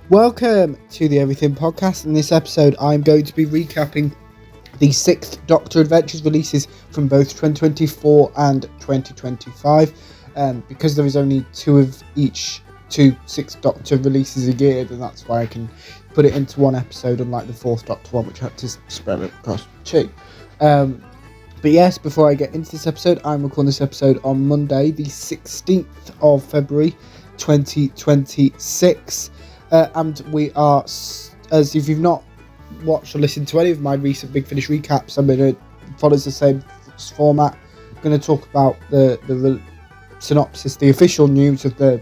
Welcome to the Everything Podcast. In this episode, I'm going to be recapping the Sixth Doctor Adventures releases from both 2024 and 2025. Because there is only two Sixth Doctor releases a year, then that's why I can put it into one episode, unlike the Fourth Doctor one, which I had to spread it across two. But yes, before I get into this episode, I'm recording this episode on Monday, the 16th of February, 2026. And we are, as if you've not watched or listened to any of my recent Big Finish recaps, I'm going to follow the same format. I'm going to talk about the synopsis, the official news of the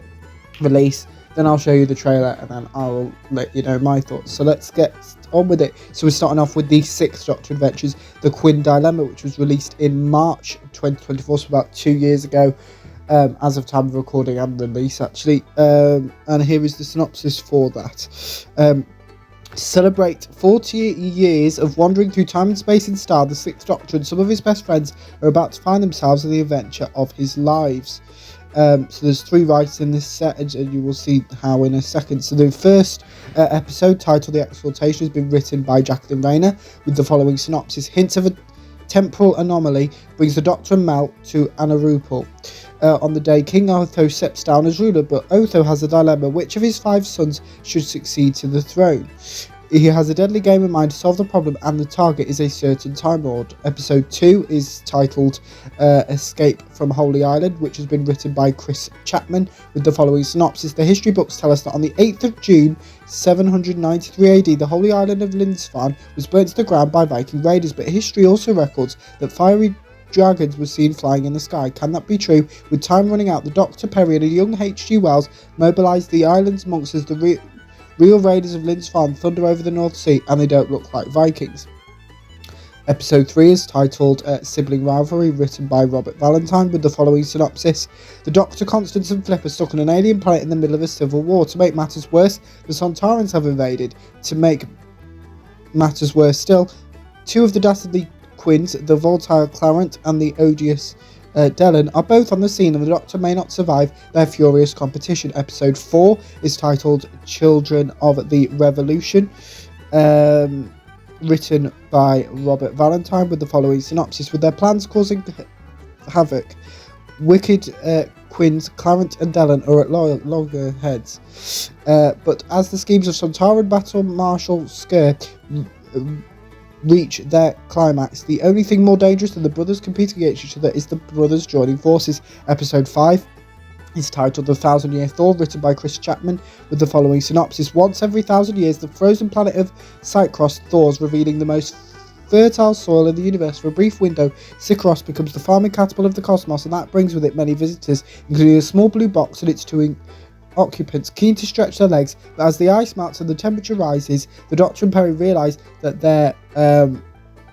release. Then I'll show you the trailer, and then I'll let you know my thoughts. So let's get on with it. So we're starting off with the Sixth Doctor Adventures, The Quinn Dilemma, which was released in March 2024, so about 2 years ago, as of time of recording and release, actually. And here is the synopsis for that. Celebrate 40 years of wandering through time and space in style, the Sixth Doctor and some of his best friends are about to find themselves in the adventure of his lives. So there's three writers in this set, and you will see how in a second. So the first episode, titled The Exaltation, has been written by Jacqueline Rayner with the following synopsis. Hints of a temporal anomaly brings the Doctor and Mel to Anarupal. On the day King Otho steps down as ruler, but Otho has a dilemma. Which of his 5 sons should succeed to the throne? He has a deadly game in mind to solve the problem, and the target is a certain Time Lord. Episode 2 is titled Escape from Holy Island, which has been written by Chris Chapman with the following synopsis. The history books tell us that on the 8th of June, 793 AD, the Holy Island of Lindisfarne was burnt to the ground by Viking raiders, but history also records that fiery dragons were seen flying in the sky. Can that be true? With time running out, the Doctor, Perry and a young H.G. Wells mobilised the island's monks as the real raiders of Lindisfarne thunder over the North Sea, and they don't look like Vikings. Episode 3 is titled Sibling Rivalry, written by Robert Valentine with the following synopsis. The Doctor, Constance and Flip are stuck on an alien planet in the middle of a civil war. To make matters worse, the Sontarans have invaded. To make matters worse still, 2 of the dastardly Quinns, the volatile Clarence and the odious Dellen, are both on the scene, and the Doctor may not survive their furious competition. Episode 4 is titled Children of the Revolution, written by Robert Valentine with the following synopsis. With their plans causing havoc, wicked Quinns, Clarence and Dellen are at loggerheads. But as the schemes of Sontaran Battle Marshal Sker reach their climax, the only thing more dangerous than the brothers competing against each other is the brothers joining forces. Episode 5 is titled The 1,000-Year Thaw, written by Chris Chapman with the following synopsis. Once every 1,000 years, the frozen planet of Cycross thaws, revealing the most fertile soil in the universe. For a brief window, Cycross becomes the farming capital of the cosmos, and that brings with it many visitors, including a small blue box and its 2 occupants, keen to stretch their legs. But as the ice melts and the temperature rises, the Doctor and Perry realise that their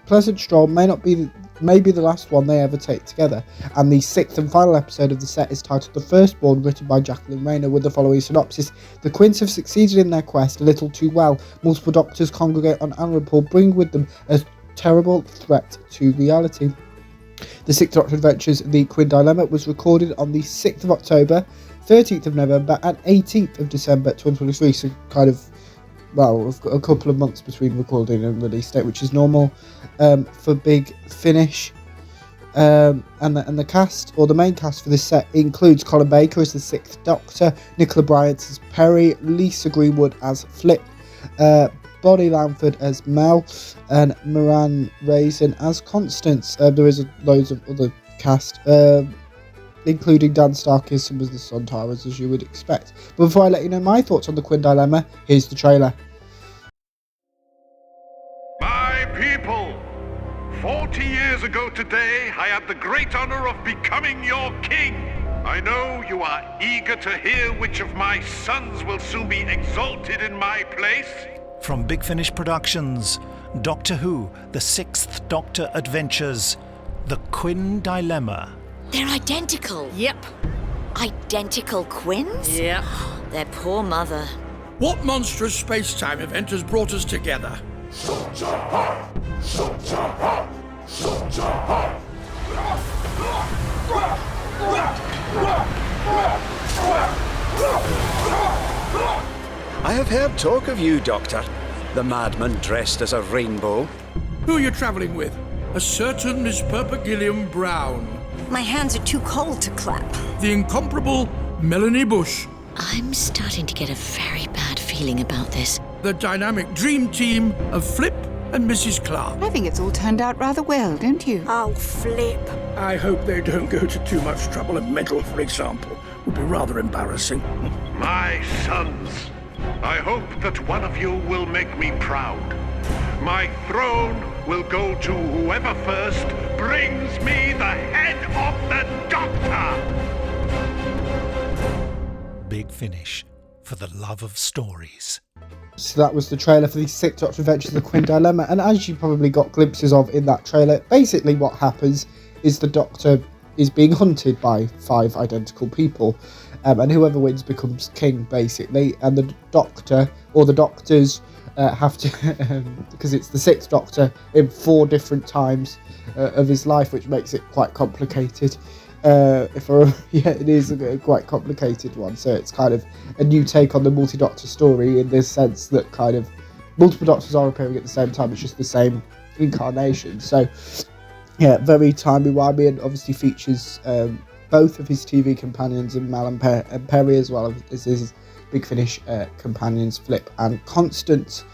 pleasant stroll may be the last one they ever take together. And the 6th and final episode of the set is titled The Firstborn, written by Jacqueline Rayner with the following synopsis. The Quinns have succeeded in their quest a little too well. Multiple Doctors congregate on Anarupal, bring with them a terrible threat to reality. The Sixth Doctor Adventures, The Quinn Dilemma, was recorded on the 6th of October, 13th of November and 18th of December 2023, so kind of, well, we've got a couple of months between recording and release date, which is normal for Big Finish. And the cast, or the main cast for this set, includes Colin Baker as the Sixth Doctor, Nicola Bryant as Perry, Lisa Greenwood as Flip, Bonnie Lamford as Mel, and Moran Raisin as Constance. There is loads of other cast, including Dan Stark as some of the Sontarans, as you would expect. But before I let you know my thoughts on the Quinn Dilemma, here's the trailer. My people, 40 years ago today, I had the great honor of becoming your king. I know you are eager to hear which of my sons will soon be exalted in my place. From Big Finish Productions, Doctor Who, The Sixth Doctor Adventures, The Quinn Dilemma. They're identical. Yep. Identical Quinns? Yep. Their poor mother. What monstrous space-time event has brought us together? I have heard talk of you, Doctor. The madman dressed as a rainbow. Who are you travelling with? A certain Miss Perpigillium Brown. My hands are too cold to clap. The incomparable Melanie Bush. I'm starting to get a very bad feeling about this. The dynamic dream team of Flip and Mrs. Clark. I think it's all turned out rather well, don't you? Oh, Flip. I hope they don't go to too much trouble and meddle, for example. Would be rather embarrassing. My sons, I hope that one of you will make me proud. My throne will go to whoever first brings me the head of the Doctor! Big Finish, for the love of stories. So that was the trailer for the Sixth Doctor Adventures of the Quinn Dilemma, and as you probably got glimpses of in that trailer, basically what happens is the Doctor is being hunted by 5 identical people, and whoever wins becomes king, basically, and the Doctor, or the Doctors, have to, because it's the Sixth Doctor in 4 different times of his life, which makes it quite complicated. It is a quite complicated one, so it's kind of a new take on the multi-Doctor story in this sense that kind of multiple Doctors are appearing at the same time, it's just the same incarnation. So yeah, very timey-wimey, and obviously features both of his TV companions in Mal and Perry, as well as his Big Finish companions Flip and Constance.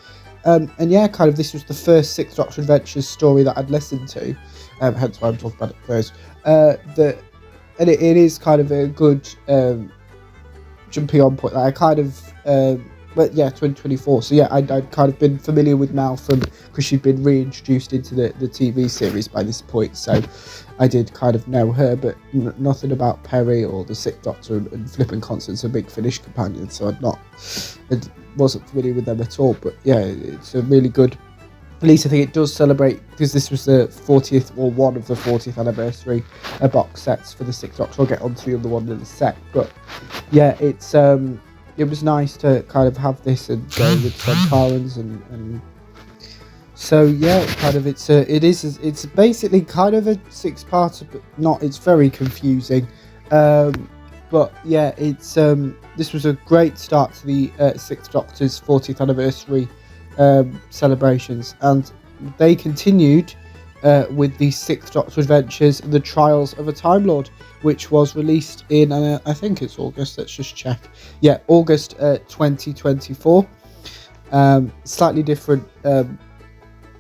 And yeah, kind of this was the first Sixth Doctor Adventures story that I'd listened to, hence why I'm talking about it first. And it is kind of a good jumping on point. I kind of, but yeah, 2024. So yeah, I'd kind of been familiar with Mal because she'd been reintroduced into the TV series by this point. So I did kind of know her, but nothing about Perry or the Sixth Doctor and Flip and Constance, a Big Finish companion. So I wasn't familiar with them at all. But yeah, it's a really good. At least I think it does celebrate, because this was the 40th, or one of the 40th anniversary box sets for the Sixth Doctor. I'll get onto the other one in a sec. But yeah, it was nice to kind of have this and go with Santarans and so yeah, kind of it's basically kind of a 6-parter, but not. It's very confusing. But yeah, it's this was a great start to the Sixth Doctor's 40th anniversary celebrations, and they continued with the Sixth Doctor Adventures, The Trials of a Time Lord, which was released in I think it's August, let's just check, yeah, August 2024. Slightly different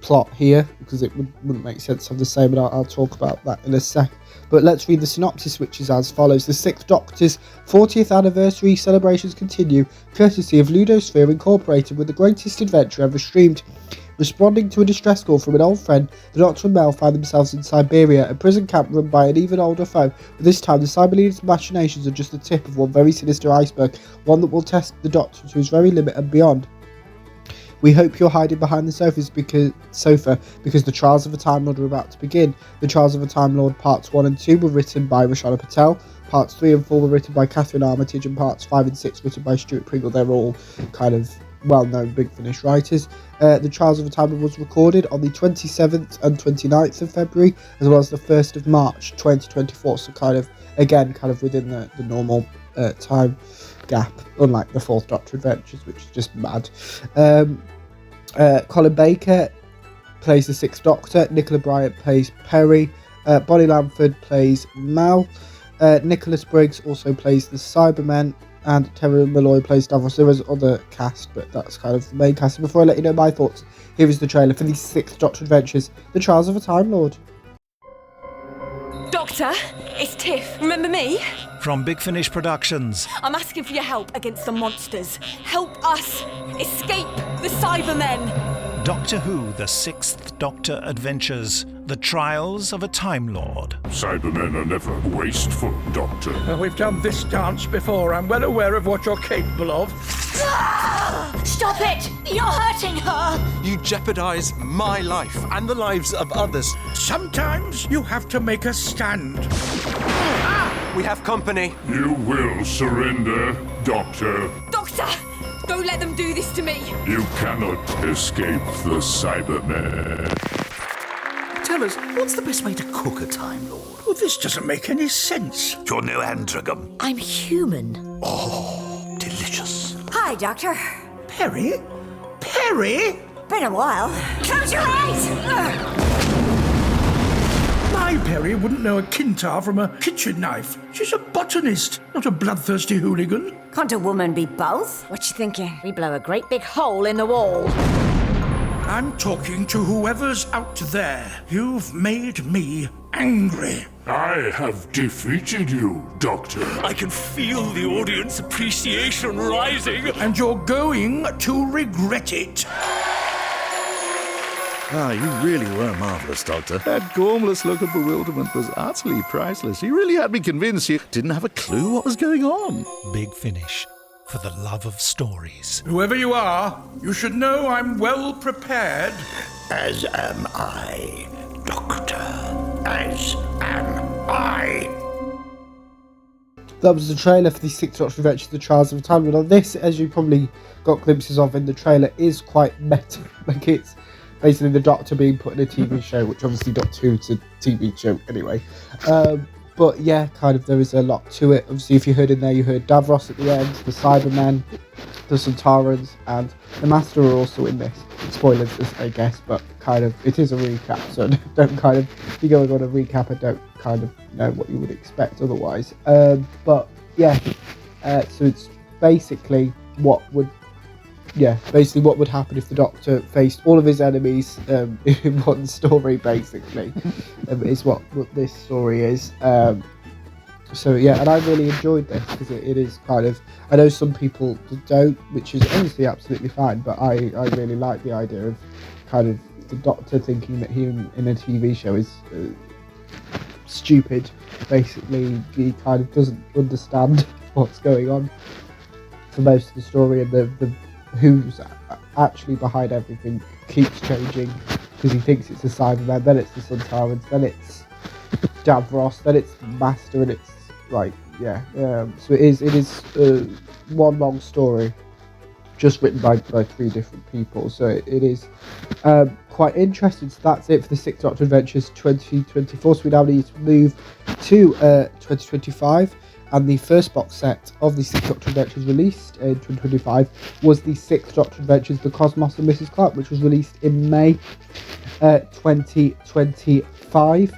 plot here, because it wouldn't make sense to have the same, and I'll talk about that in a sec. But let's read the synopsis, which is as follows. The Sixth Doctor's 40th anniversary celebrations continue, courtesy of Ludosphere Incorporated, with the greatest adventure ever streamed. Responding to a distress call from an old friend, the Doctor and Mel find themselves in Siberia, a prison camp run by an even older foe. But this time, the Cybernetics' machinations are just the tip of one very sinister iceberg, one that will test the Doctor to his very limit and beyond. We hope you're hiding behind the sofa because the Trials of a Time Lord are about to begin. The Trials of a Time Lord Parts 1 and 2 were written by Rashana Patel. Parts 3 and 4 were written by Catherine Armitage, and Parts 5 and 6 written by Stuart Pringle. They're all kind of well-known Big Finish writers. The Trials of a Time Lord was recorded on the 27th and 29th of February, as well as the 1st of March 2024. So kind of within the normal time gap, unlike the Fourth Doctor Adventures, which is just mad. Colin Baker plays the Sixth Doctor, Nicola Bryant plays Perry, Bonnie Lamford plays Mal, Nicholas Briggs also plays the Cybermen, and Terry Malloy plays Davros. There is other cast, but that's kind of the main cast. And before I let you know my thoughts, here is the trailer for the Sixth Doctor Adventures, The Trials of a Time Lord. Doctor, it's Tiff. Remember me? From Big Finish Productions. I'm asking for your help against the monsters. Help us escape the Cybermen. Doctor Who, The Sixth Doctor Adventures, The Trials of a Time Lord. Cybermen are never wasteful, Doctor. We've done this dance before. I'm well aware of what you're capable of. Stop it! You're hurting her! You jeopardize my life and the lives of others. Sometimes you have to make a stand. We have company. You will surrender, Doctor. Doctor, don't let them do this to me. You cannot escape the Cybermen. Tell us, what's the best way to cook a Time Lord? Well, this doesn't make any sense. You're no Andragum. I'm human. Oh, delicious. Hi, Doctor. Perry? Perry? Been a while. Close your eyes! My Perry wouldn't know a kintar from a kitchen knife. She's a botanist, not a bloodthirsty hooligan. Can't a woman be both? What you thinking? We blow a great big hole in the wall. I'm talking to whoever's out there. You've made me angry. I have defeated you, Doctor. I can feel the audience appreciation rising. And you're going to regret it. Ah, you really were marvellous, Doctor. That gormless look of bewilderment was utterly priceless. You really had me convinced you didn't have a clue what was going on. Big Finish, for the love of stories. Whoever you are, you should know I'm well prepared. As am I, Doctor. As am I. That was the trailer for the Sixth Doctor Adventures of the Trials of Time. Now this, as you probably got glimpses of in the trailer, is quite meta. Like, it's basically the Doctor being put in a TV show, which obviously Doctor Who's a TV show anyway. But yeah, kind of there is a lot to it. Obviously, if you heard in there, you heard Davros at the end, the Cybermen, the Sontarans, and the Master are also in this. Spoilers, I guess, but kind of it is a recap, so don't kind of, if you're going on a recap, I don't kind of know what you would expect otherwise. But yeah, so it's basically what would happen if the Doctor faced all of his enemies in one story, basically, is what this story is. So yeah, and I really enjoyed this because it is kind of, I know some people don't, which is honestly absolutely fine, but I really like the idea of kind of the Doctor thinking that he in a TV show is stupid. Basically, he kind of doesn't understand what's going on for most of the story, and the who's actually behind everything keeps changing because he thinks it's the Cybermen, then it's the Sontarans, then it's Davros, then it's Master, and it's like, yeah. So it is one long story, just written by 3 different people. So it is quite interesting. So that's it for the Sixth Doctor Adventures 2024. So we now need to move to 2025. And the first box set of the Sixth Doctor Adventures released in 2025 was the Sixth Doctor Adventures, The Cosmos and Mrs. Clark, which was released in May 2025.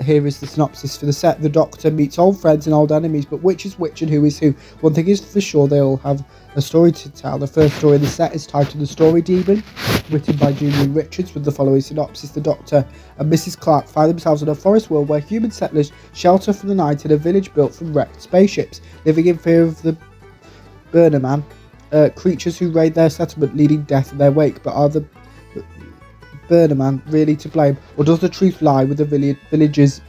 Here is the synopsis for the set. The Doctor meets old friends and old enemies, but which is which and who is who? One thing is for sure, they all have a story to tell. The first story in the set is titled The Story Demon, written by Julian Richards, with the following synopsis. The Doctor and Mrs. Clark find themselves in a forest world where human settlers shelter for the night in a village built from wrecked spaceships, living in fear of the Burnerman, creatures who raid their settlement, leading death in their wake. But are the Burnerman really to blame, or does the truth lie with the village's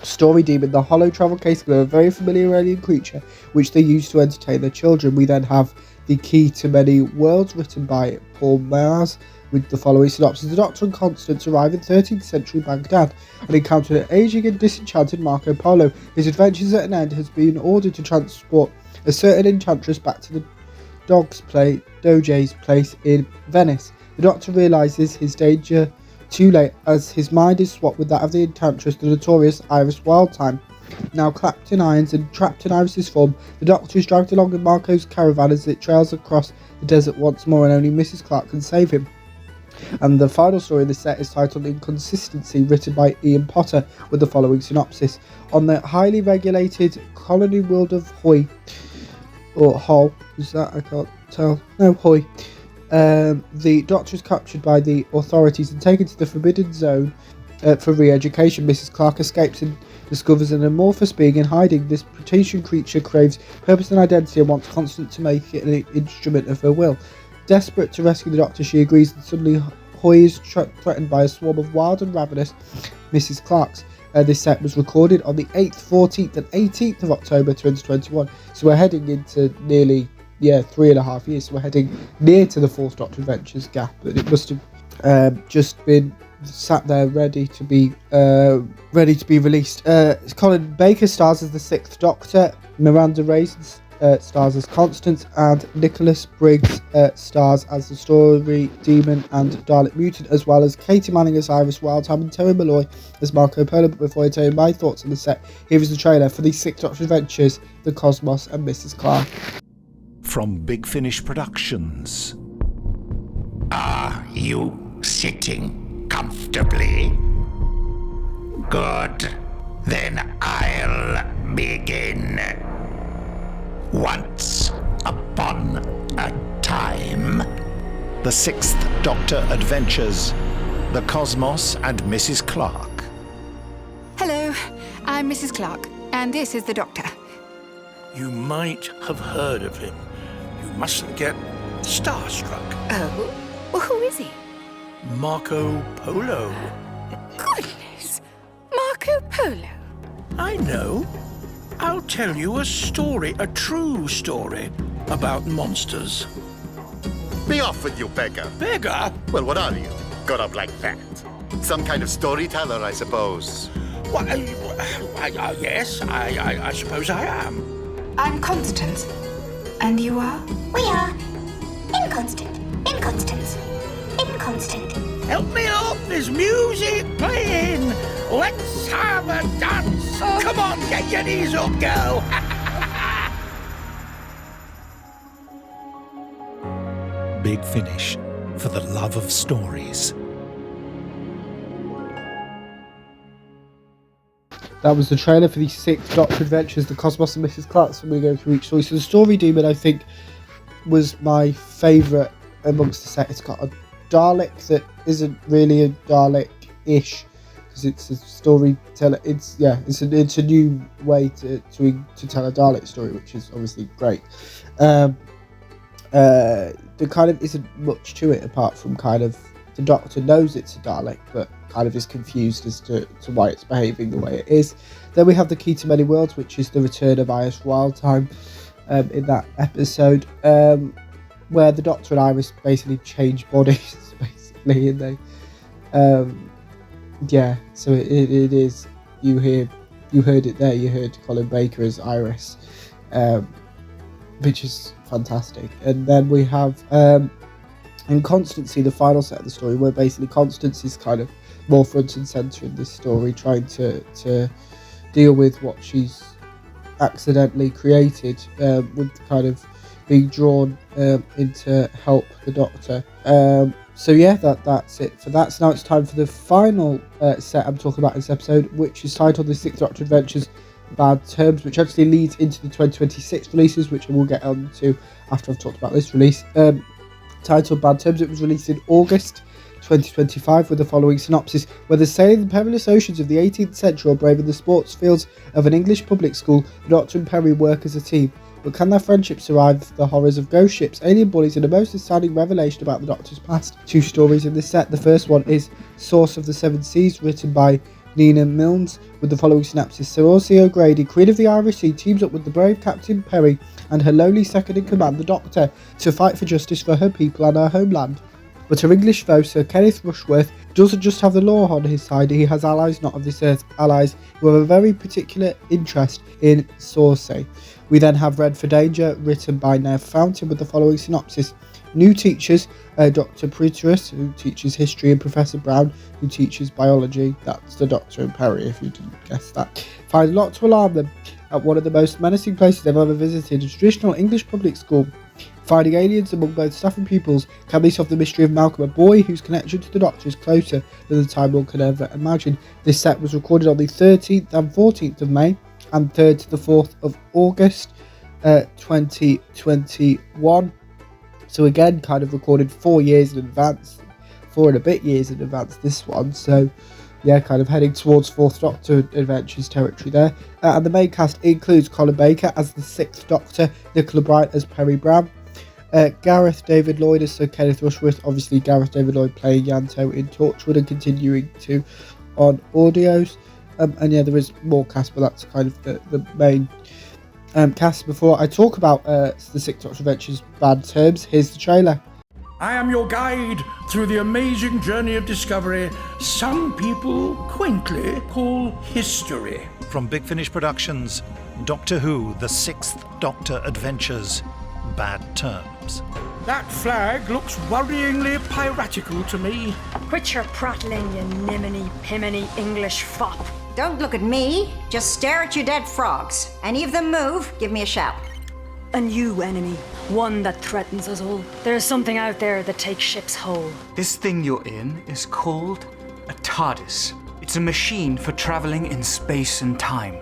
story demon, the hollow travel case of a very familiar alien creature which they use to entertain their children? We then have The Key to Many Worlds, written by Paul Mars, with the following synopsis. The Doctor and Constance arrive in 13th century Baghdad and encounter an aging and disenchanted Marco Polo. His adventures at an end has been ordered to transport a certain enchantress back to the Doge's place in Venice. The Doctor realises his danger too late, as his mind is swapped with that of the enchantress, the notorious Iris Wildtime. Now clapped in irons and trapped in Iris's form, the Doctor is dragged along in Marco's caravan as it trails across the desert once more, and only Mrs. Clark can save him. And the final story in the set is titled Inconsistency, written by Ian Potter, with the following synopsis. On the highly regulated colony world of Hoy, or Hull, is that? I can't tell. No, Hoy. The Doctor is captured by the authorities and taken to the Forbidden Zone for re-education. Mrs. Clark escapes and discovers an amorphous being in hiding. This Protean creature craves purpose and identity and wants Constance to make it an instrument of her will. Desperate to rescue the Doctor, she agrees, and suddenly Hoy is threatened by a swarm of wild and ravenous Mrs. Clarks. This set was recorded on the 8th, 14th and 18th of October 2021. So we're heading into nearly 3.5 years. So we're heading near to the Fourth Doctor Adventures gap, but it must have just been sat there ready to be released. Colin Baker stars as the Sixth Doctor, Miranda Raisins stars as Constance, and Nicholas Briggs stars as the Story Demon and Dalek Mutant, as well as Katie Manning as Iris Wildtime and Terry Malloy as Marco Polo. But before I tell you my thoughts on the set, here is the trailer for the Sixth Doctor Adventures, The Cosmos and Mrs. Clark. from Big Finish Productions. Are you sitting comfortably? Good. Then I'll begin. Once upon a time. The Sixth Doctor Adventures, The Cosmos and Mrs. Clark. Hello, I'm Mrs. Clark, and this is the Doctor. You might have heard of him. You mustn't get starstruck. Oh? Well, who is he? Marco Polo. Goodness! Marco Polo? I know. I'll tell you a story, a true story, about monsters. Be off with you, beggar. Beggar? Well, what are you? Got up like that? Some kind of storyteller, I suppose. Well, yes, I suppose I am. I'm Constance. And you are? We are inconstant. Help me up! There's music playing! Let's have a dance! Come on, get your knees up, girl! Big Finish, for the love of stories. That was the trailer for the Sixth Doctor Adventures, The Cosmos and Mrs. Clark. So we go through each story. So the Story Demon, I think, was my favourite amongst the set. It's got a Dalek that isn't really a Dalek-ish, because it's a storyteller. It's a new way to tell a Dalek story, which is obviously great. There kind of isn't much to it apart from kind of the Doctor knows it's a Dalek, but kind of is confused as to why it's behaving the way it is. Then we have the Key to Many Worlds, which is the return of Iris Wildtime in that episode, where the Doctor and Iris basically change bodies, basically, and they, so it is, you heard it there, you heard Colin Baker as Iris, which is fantastic. And then we have Inconstancy, the final set of the story, where basically Constance is kind of more front and centre in this story, trying to deal with what she's accidentally created, with kind of being drawn in to help the Doctor. So yeah, that's it for that. So now it's time for the final set I'm talking about in this episode, which is titled The Sixth Doctor Adventures Bad Terms, which actually leads into the 2026 releases, which we'll get on to after I've talked about this release. Titled Bad Terms, it was released in August 2025 with the following synopsis. Whether sailing the perilous oceans of the 18th century or braving the sports fields of an English public school, the Doctor and Perry work as a team. But can their friendship survive the horrors of ghost ships, alien bullies, and a most astounding revelation about the Doctor's past? Two stories in this set. The first one is Source of the Seven Seas, written by Nina Milnes, with the following synopsis. Sir Ursula O'Grady, Queen of the Irish Sea, teams up with the brave Captain Perry and her lowly second-in-command, the Doctor, to fight for justice for her people and her homeland. But her English foe, Sir Kenneth Rushworth, doesn't just have the law on his side, he has allies not of this earth, allies who have a very particular interest in Saucy. We then have Red for Danger, written by Nev Fountain, with the following synopsis. New teachers, Dr. Preterus, who teaches history, and Professor Brown, who teaches biology. That's the Doctor and Perry, if you didn't guess that. Find a lot to alarm them at one of the most menacing places they've ever visited, a traditional English public school. Finding aliens among both staff and pupils, can they solve the mystery of Malcolm, a boy whose connection to the Doctor is closer than the time one can ever imagine. This set was recorded on the 13th and 14th of May and 3rd to the 4th of August 2021. So again, kind of recorded 4 years in advance, 4 and a bit years in advance, this one. So yeah, kind of heading towards Fourth Doctor Adventures territory there. And the main cast includes Colin Baker as the Sixth Doctor, Nicola Bryant as Perry Brown, Gareth David Lloyd as Sir Kenneth Rushworth, obviously Gareth David Lloyd playing Yanto in Torchwood and continuing to on audios. And yeah, there is more cast, but that's kind of the main cast. Before I talk about the Sixth Doctor Adventures Bad Terms, here's the trailer. I am your guide through the amazing journey of discovery some people quaintly call history. From Big Finish Productions, Doctor Who, The Sixth Doctor Adventures, Bad Terms. That flag looks worryingly piratical to me. Quit your prattling, you niminy-piminy English fop. Don't look at me. Just stare at your dead frogs. Any of them move, give me a shout. A new enemy. One that threatens us all. There's something out there that takes ships whole. This thing you're in is called a TARDIS. It's a machine for traveling in space and time.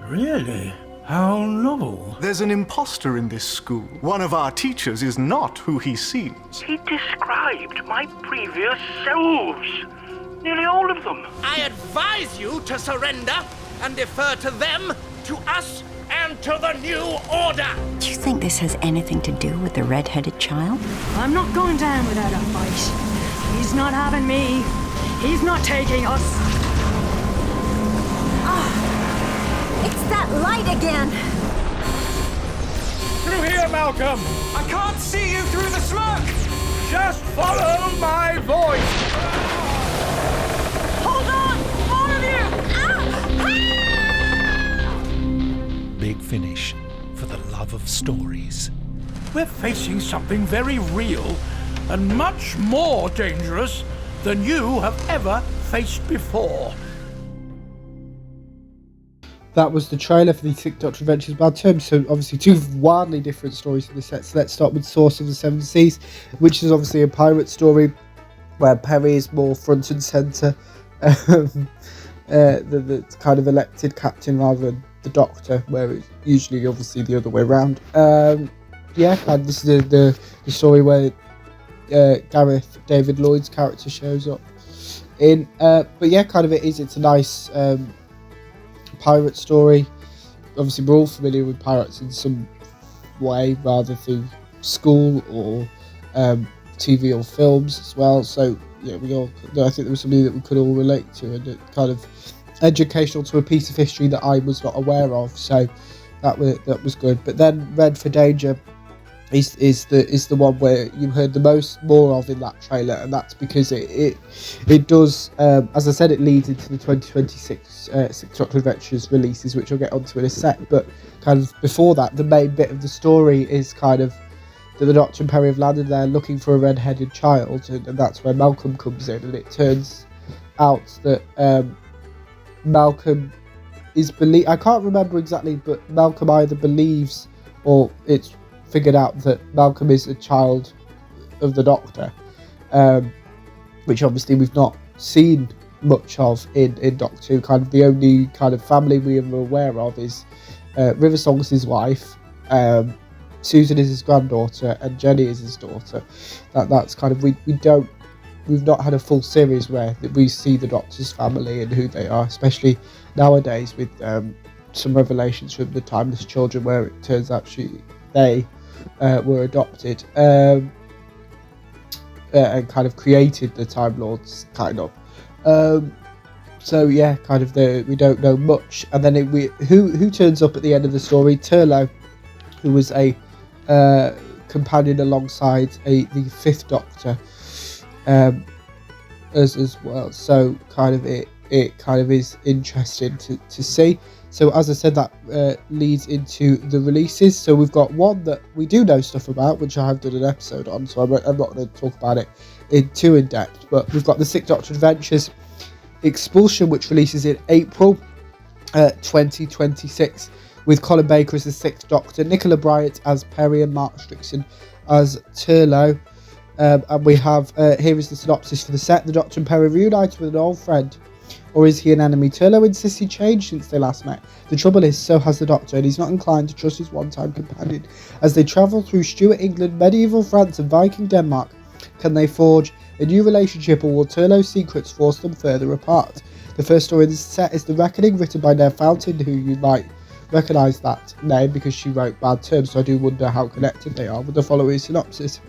Really? How novel. There's an imposter in this school. One of our teachers is not who he seems. He described my previous selves. Nearly all of them. I advise you to surrender and defer to them, to us, and to the new order. Do you think this has anything to do with the red-headed child? I'm not going down without a fight. He's not having me. He's not taking us. It's that light again! Through here, Malcolm! I can't see you through the smoke! Just follow my voice! Hold on! All of you! Big Finish, for the love of stories. We're facing something very real and much more dangerous than you have ever faced before. That was the trailer for the Sixth Doctor Adventures Bad Terms. So obviously two wildly different stories in the set. So let's start with Source of the Seven Seas, which is obviously a pirate story where Perry is more front and centre, the kind of elected captain rather than the Doctor, where it's usually obviously the other way around. And this is the story where Gareth, David Lloyd's character, shows up in. It's a nice pirate story. Obviously we're all familiar with pirates in some way, rather through school or TV or films as well, so I think there was something that we could all relate to, and it kind of educational to a piece of history that I was not aware of, so that was good. But then Red for Danger is the one where you heard the more of in that trailer, and that's because it does, as I said, it leads into the 2026 Sixth Doctor Adventures releases, which I'll get onto in a sec. But kind of before that, the main bit of the story is kind of that the Doctor and Perry have landed there looking for a red-headed child, and that's where Malcolm comes in, and it turns out that Malcolm is I can't remember exactly, but Malcolm either believes or it's figured out that Malcolm is a child of the Doctor, which obviously we've not seen much of in Doctor Who. Kind of the only kind of family we are aware of is River Song's his wife, Susan is his granddaughter, and Jenny is his daughter. That's kind of we've not had a full series where we see the Doctor's family and who they are, especially nowadays with some revelations from the Timeless Children, where it turns out they were adopted and kind of created the Time Lords, kind of. We don't know much. And then who turns up at the end of the story? Turlough, who was a companion alongside the Fifth Doctor, as well. So kind of it kind of is interesting to see. So as I said, that leads into the releases. So we've got one that we do know stuff about, which I have done an episode on, so I'm not going to talk about it too in depth. But we've got the Sixth Doctor Adventures Expulsion, which releases in April 2026, with Colin Baker as the Sixth Doctor, Nicola Bryant as Perry, and Mark Strickson as Turlough. And we have, here is the synopsis for the set. The Doctor and Perry reunited with an old friend. Or is he an enemy? Turlough insists he changed since they last met. The trouble is, so has the Doctor, and he's not inclined to trust his one-time companion. As they travel through Stuart England, medieval France and Viking Denmark, can they forge a new relationship, or will Turlough's secrets force them further apart? The first story in the set is The Reckoning, written by Nell Fountain, who you might recognise that name because she wrote Bad Terms, so I do wonder how connected they are with the following synopsis.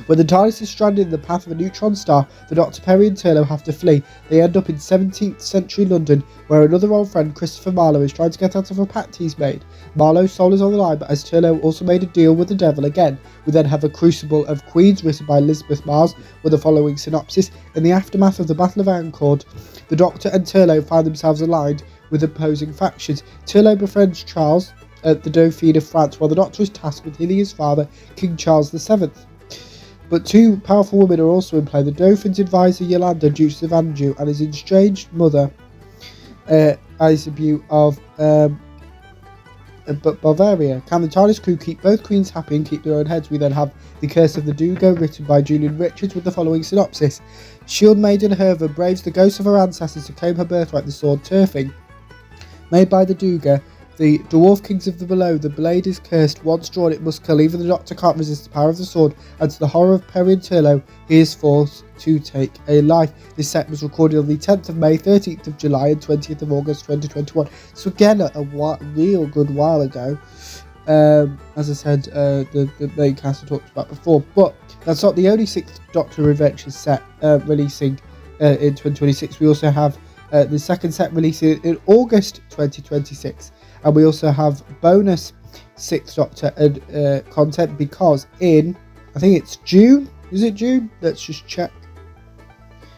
When the TARDIS is stranded in the path of a neutron star, the Doctor, Perry and Turlough have to flee. They end up in 17th century London, where another old friend, Christopher Marlowe, is trying to get out of a pact he's made. Marlowe's soul is on the line, but as Turlough also made a deal with the devil again. We then have A Crucible of Queens, written by Elizabeth Mars, with the following synopsis. In the aftermath of the Battle of Agincourt, the Doctor and Turlough find themselves aligned with opposing factions. Turlough befriends Charles, the Dauphin of France, while the Doctor is tasked with healing his father, King Charles VII. But two powerful women are also in play. The Dauphin's advisor Yolanda, Duchess of Anjou, and his estranged mother, Isabeau of but Bavaria. Can the TARDIS crew keep both queens happy and keep their own heads? We then have The Curse of the Dugo, written by Julian Richards, with the following synopsis. Shield Maiden Herva braves the ghosts of her ancestors to claim her birthright, the sword Turfing. Made by the Duga, the dwarf kings of the below, the blade is cursed. Once drawn, it must kill. Even the Doctor can't resist the power of the sword, and to the horror of Perry and Turlo, he is forced to take a life. This set was recorded on the 10th of May, 13th of July, and 20th of August 2021. So again, a real good while ago. As I said, the main cast I talked about before. But that's not the only 6th Doctor Adventures set releasing in 2026. We also have the second set releasing in August 2026. And we also have bonus 6th Doctor content, because in, I think it's June. Is it June? Let's just check.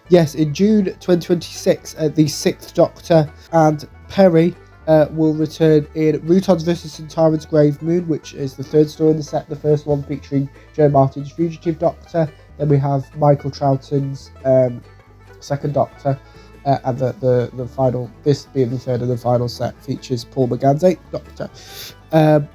Yes, in June 2026, the 6th Doctor and Perry will return in Rutons vs. Centauran's Grave Moon, which is the third story in the set, the first one featuring Joe Martin's Fugitive Doctor. Then we have Michael Troughton's second Doctor. And the final, this being the third and the final set, features Paul McGann's 8th Doctor.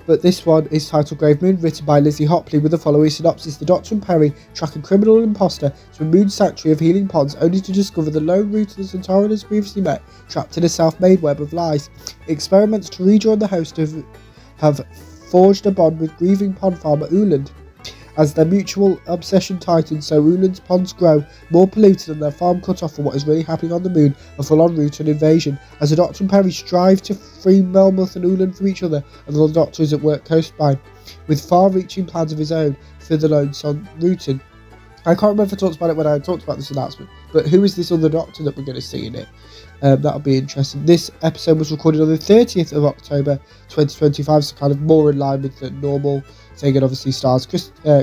But this one is titled Grave Moon, written by Lizzie Hopley, with the following synopsis. The Doctor and Perry track a criminal imposter to a moon sanctuary of healing ponds, only to discover the lone route the Centauran has previously met, trapped in a self-made web of lies. Experiments to rejoin the host have forged a bond with grieving pond farmer Uland. As their mutual obsession tightens, so Uland's ponds grow, more polluted and their farm cut off from what is really happening on the moon, a full-on Rutan invasion. As the Doctor and Perry strive to free Melmoth and Uland from each other, and the Doctor is at work coastline, with far-reaching plans of his own for the lone son Rutan. I can't remember if I talked about it when I talked about this announcement, but who is this other Doctor that we're going to see in it? That'll be interesting. This episode was recorded on the 30th of October 2025, so kind of more in line with the normal thing, and obviously stars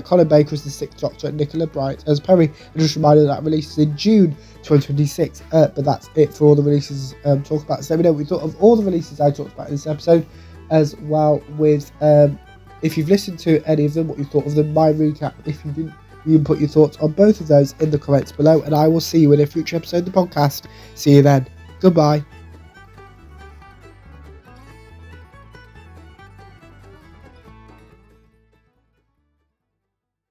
Colin Baker as the 6th Doctor and Nicola Bright as Perry. And just a reminder that releases in June 2026, but that's it for all the releases talk about. So let me know what you thought of all the releases I talked about in this episode, as well with if you've listened to any of them, what you thought of them, my recap. If you didn't, you can put your thoughts on both of those in the comments below, and I will see you in a future episode of the podcast. See you then. Goodbye.